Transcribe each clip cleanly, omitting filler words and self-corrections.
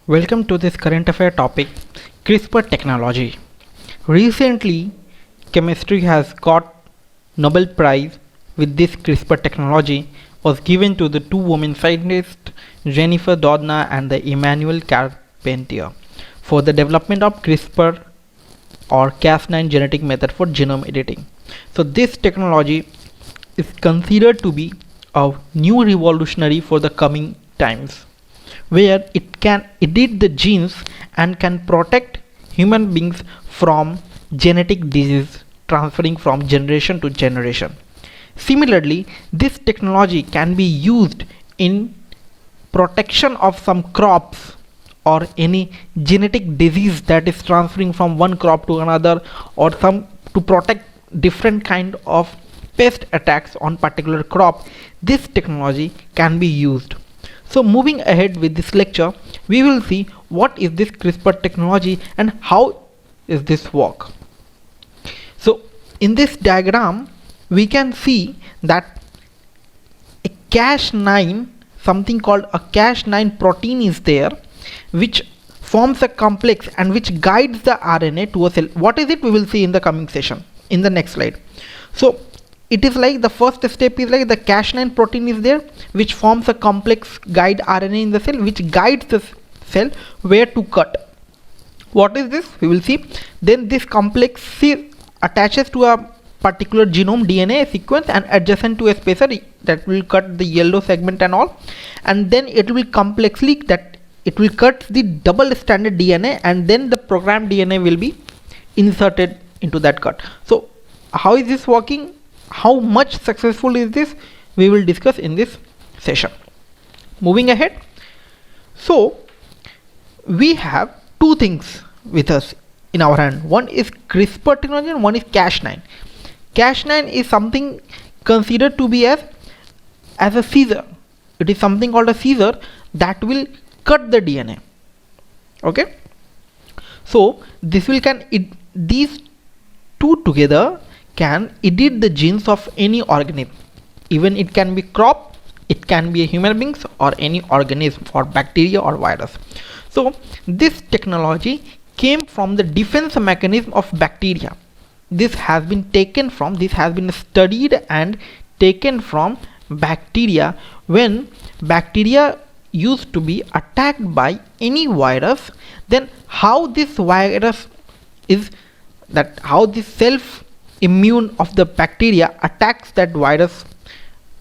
Welcome to this current affair topic, CRISPR technology. Recently, chemistry has got Nobel Prize with this CRISPR technology was given to the two women scientists, Jeniffer Doudna and the Emmanuelle Charpentier, for the development of CRISPR or Cas9 genetic method for genome editing. So this technology is considered to be a new revolutionary for the coming times, where it can edit the genes and can protect human beings from genetic disease transferring from generation to generation. Similarly, this technology can be used in protection of some crops or any genetic disease that is transferring from one crop to another, or some to protect different kind of pest attacks on particular crop. This technology can be used. So moving ahead with this lecture, we will see what is this CRISPR technology and how is this work. So in this diagram we can see that a Cas9, something called a Cas9 protein is there, which forms a complex and which guides the RNA to a cell. What is it? We will see in the coming session in the next slide. So it is like the first step is like the Cas9 protein is there, which forms a complex guide RNA in the cell, which guides the cell where to cut. What is this? We will see. Then this complex attaches to a particular genome DNA sequence and adjacent to a spacer that will cut the yellow segment and all, and then it will complexly that it will cut the double stranded DNA, and then the programmed DNA will be inserted into that cut. So how is this working? How much successful is this? We will discuss in this session. Moving ahead, so we have two things with us in our hand. One is CRISPR technology and one is Cas9. Cas9 is something considered to be as a scissor. It is something called a scissor that will cut the DNA. Okay, so this will these two together can edit the genes of any organism. Even it can be crop, it can be a human beings or any organism or bacteria or virus. So this technology came from the defense mechanism of bacteria. This has been studied and taken from bacteria. When bacteria used to be attacked by any virus, then how this virus is that how this self immune of the bacteria attacks that virus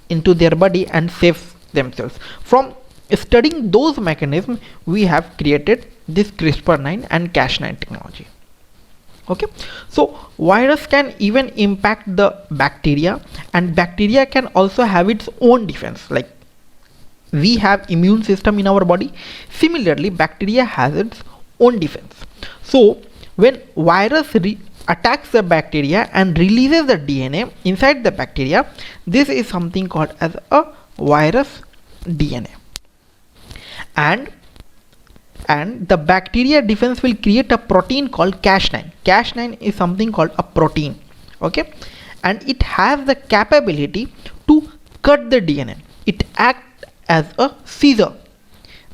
into their body and saves themselves. From studying those mechanisms, we have created this CRISPR9 and Cas9 technology. Okay, so virus can even impact the bacteria, and bacteria can also have its own defense. Like we have immune system in our body, similarly bacteria has its own defense. So when virus attacks the bacteria and releases the DNA inside the bacteria, this is something called as a virus DNA, and the bacteria defense will create a protein called Cas9. Cas9 is something called a protein. Okay, and it has the capability to cut the DNA. It acts as a scissor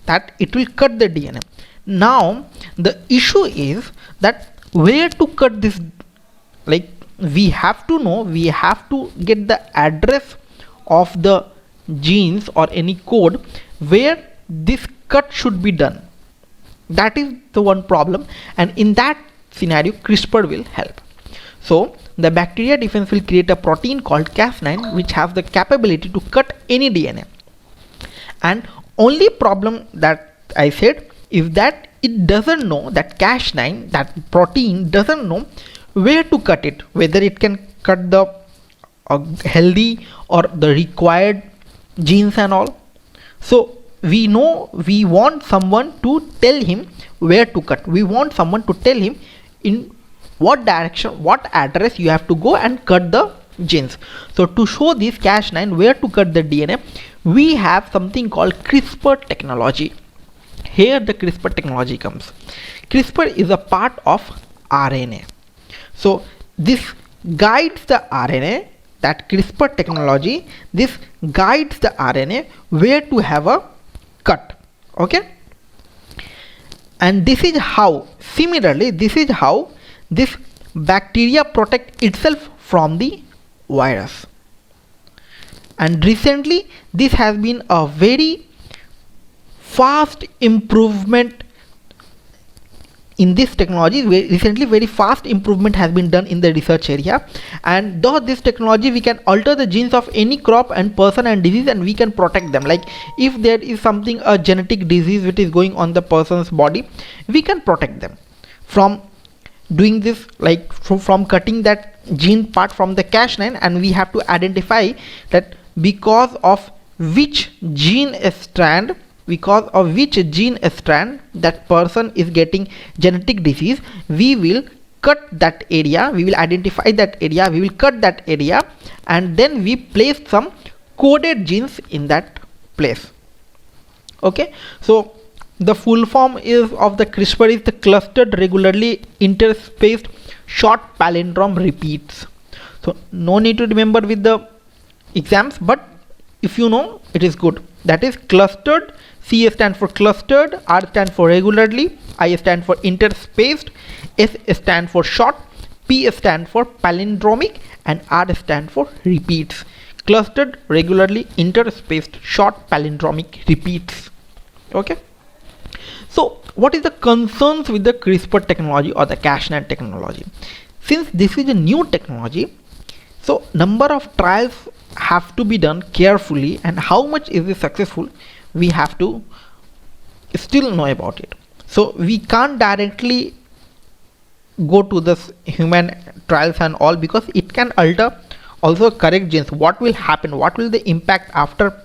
that it will cut the DNA. Now the issue is that where to cut this. Like we have to know, we have to get the address of the genes or any code where this cut should be done. That is the one problem, and in that scenario CRISPR will help. So the bacteria defense will create a protein called Cas9 which has the capability to cut any DNA, and only problem that I said is that it doesn't know that Cas9, that protein doesn't know where to cut it, whether it can cut the healthy or the required genes and all. So we know we want someone to tell him where to cut. We want someone to tell him in what direction, what address you have to go and cut the genes. So to show this Cas9 where to cut the DNA, we have something called CRISPR technology. Here the CRISPR technology comes. CRISPR is a part of RNA. So this guides the RNA, that CRISPR technology, this guides the RNA where to have a cut. Okay, And this is how, similarly, this is how this bacteria protect itself from the virus. And recently this has been a very fast improvement in this technology. Recently very fast improvement has been done in the research area, and though this technology we can alter the genes of any crop and person and disease, and we can protect them. Like if there is something, a genetic disease which is going on the person's body, we can protect them from doing this, like from cutting that gene part from the Cas9, and we have to identify that because of which gene strand that person is getting genetic disease. We will cut that area, we will identify that area, we will cut that area, and then we place some coded genes in that place. Okay, so the full form is of the CRISPR is the clustered regularly interspaced short palindrome repeats. So no need to remember with the exams, but if you know, it is good. That is clustered. C stands for clustered, R stands for regularly, I stands for interspaced, S stands for short, P stands for palindromic, and R stands for repeats. Clustered, regularly interspaced, short palindromic repeats. Okay. So what is the concerns with the CRISPR technology or the Cas9 technology? Since this is a new technology, so number of trials have to be done carefully, and how much is it successful, we have to still know about it. So we can't directly go to this human trials and all, because it can alter also correct genes. What will happen, what will the impact after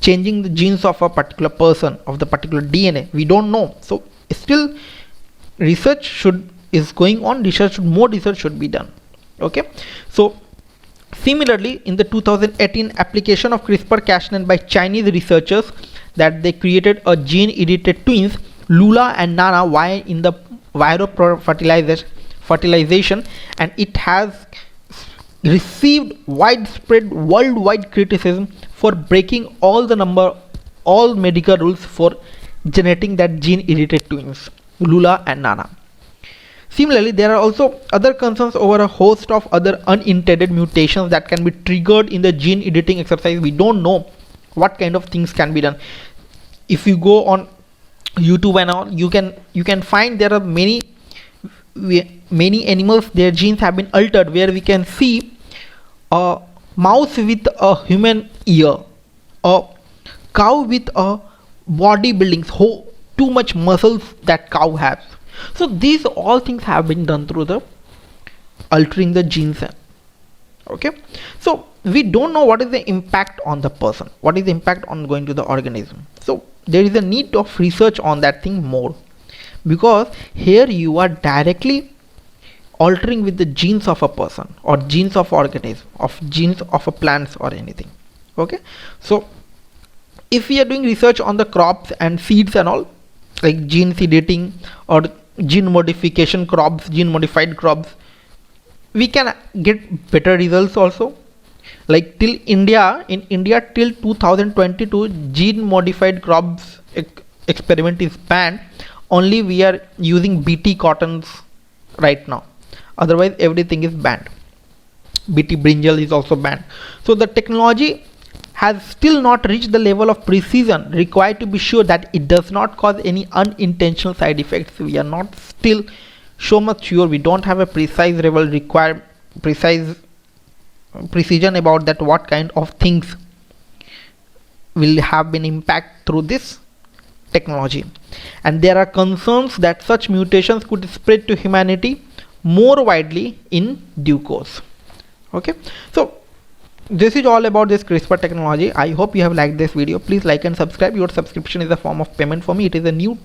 changing the genes of a particular person, of the particular DNA, we don't know. So still research is going on, more research should be done. Okay, so similarly, in the 2018 application of CRISPR Cas9 by Chinese researchers, that they created a gene-edited twins, Lulu and Nana, in the viral fertilization, and it has received widespread worldwide criticism for breaking all medical rules for generating that gene-edited twins, Lulu and Nana. Similarly, there are also other concerns over a host of other unintended mutations that can be triggered in the gene editing exercise. We don't know what kind of things can be done. If you go on YouTube and all, you can find there are many animals, their genes have been altered, where we can see a mouse with a human ear, a cow with a bodybuilding, too much muscles that cow has. So these all things have been done through the altering the genes. Okay, so we don't know what is the impact on the person, what is the impact on going to the organism. So there is a need of research on that thing more, because here you are directly altering with the genes of a person or genes of organism, of genes of a plants or anything. Okay, so if we are doing research on the crops and seeds and all, like gene editing or gene modification crops, gene modified crops, we can get better results also. Like in India till 2022, gene modified crops experiment is banned. Only we are using BT cottons right now, otherwise everything is banned. BT brinjal is also banned. So the technology has still not reached the level of precision required to be sure that it does not cause any unintentional side effects. We are not still so much sure, we don't have a precise level required precision about that, what kind of things will have been impact through this technology. And there are concerns that such mutations could spread to humanity more widely in due course. Okay, so this is all about this CRISPR technology. I hope you have liked this video. Please like and subscribe. Your subscription is a form of payment for me. It is a new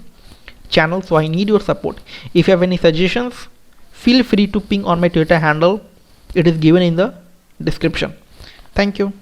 channel, so I need your support. If you have any suggestions, feel free to ping on my Twitter handle. It is given in the description. Thank you.